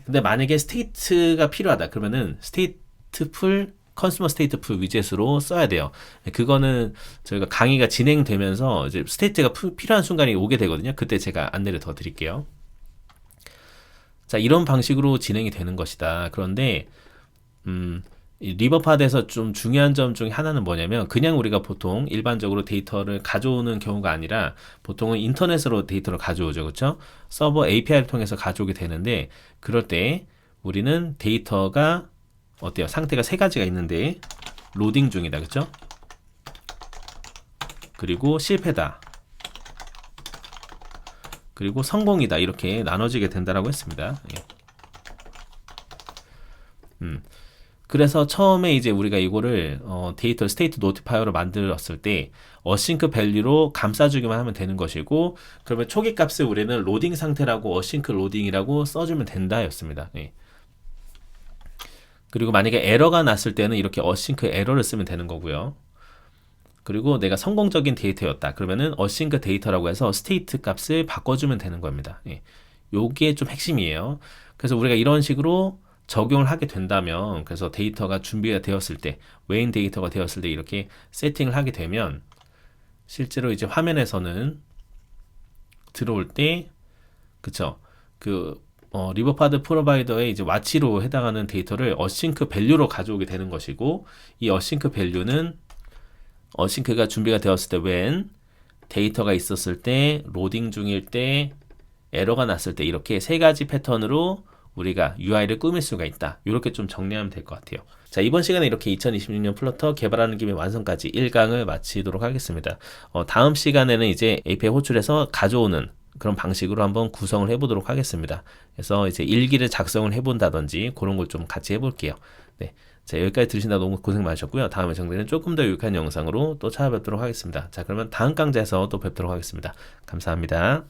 근데 만약에 스테이트가 필요하다 그러면은 스테이트 풀 컨슈머 스테이트 풀 위젯으로 써야 돼요. 그거는 저희가 강의가 진행되면서 이제 스테이트가 필요한 순간이 오게 되거든요. 그때 제가 안내를 더 드릴게요. 자, 이런 방식으로 진행이 되는 것이다. 그런데 이 리버파드에서 좀 중요한 점 중에 하나는 뭐냐면 그냥 우리가 보통 일반적으로 데이터를 가져오는 경우가 아니라 보통은 인터넷으로 데이터를 가져오죠. 그렇죠? 서버 API를 통해서 가져오게 되는데 그럴 때 우리는 데이터가 어때요? 상태가 세 가지가 있는데 로딩 중이다. 그렇죠? 그리고 실패다. 그리고 성공이다. 이렇게 나눠지게 된다라고 했습니다. 예. 그래서 처음에 이제 우리가 이거를 데이터 스테이트 노티파이어로 만들었을 때 어싱크 밸류로 감싸주기만 하면 되는 것이고 그러면 초기 값을 우리는 로딩 상태라고 어싱크 로딩이라고 써주면 된다 였습니다. 예. 그리고 만약에 에러가 났을 때는 이렇게 어싱크 에러를 쓰면 되는 거고요. 그리고 내가 성공적인 데이터였다. 그러면은 어싱크 데이터라고 해서 스테이트 값을 바꿔주면 되는 겁니다. 예. 요게 좀 핵심이에요. 그래서 우리가 이런 식으로 적용을 하게 된다면 그래서 데이터가 준비가 되었을 때 웨인 데이터가 되었을 때 이렇게 세팅을 하게 되면 실제로 이제 화면에서는 들어올 때, 그쵸? 리버파드 프로바이더의 이제 와치로 해당하는 데이터를 어싱크 밸류로 가져오게 되는 것이고, 이 어싱크 밸류는 어싱크가 준비가 되었을 때 when 데이터가 있었을 때, 로딩 중일 때, 에러가 났을 때 이렇게 세 가지 패턴으로 우리가 UI를 꾸밀 수가 있다. 이렇게 좀 정리하면 될 것 같아요. 자, 이번 시간에 이렇게 2026년 플러터 개발하는 김에 완성까지 1강을 마치도록 하겠습니다. 다음 시간에는 이제 API 호출해서 가져오는 그런 방식으로 한번 구성을 해보도록 하겠습니다. 그래서 이제 일기를 작성을 해본다든지 그런 걸 좀 같이 해볼게요. 네. 자, 여기까지 들으신다 너무 고생 많으셨고요. 다음에 정리는 조금 더 유익한 영상으로 또 찾아뵙도록 하겠습니다. 자, 그러면 다음 강좌에서 또 뵙도록 하겠습니다. 감사합니다.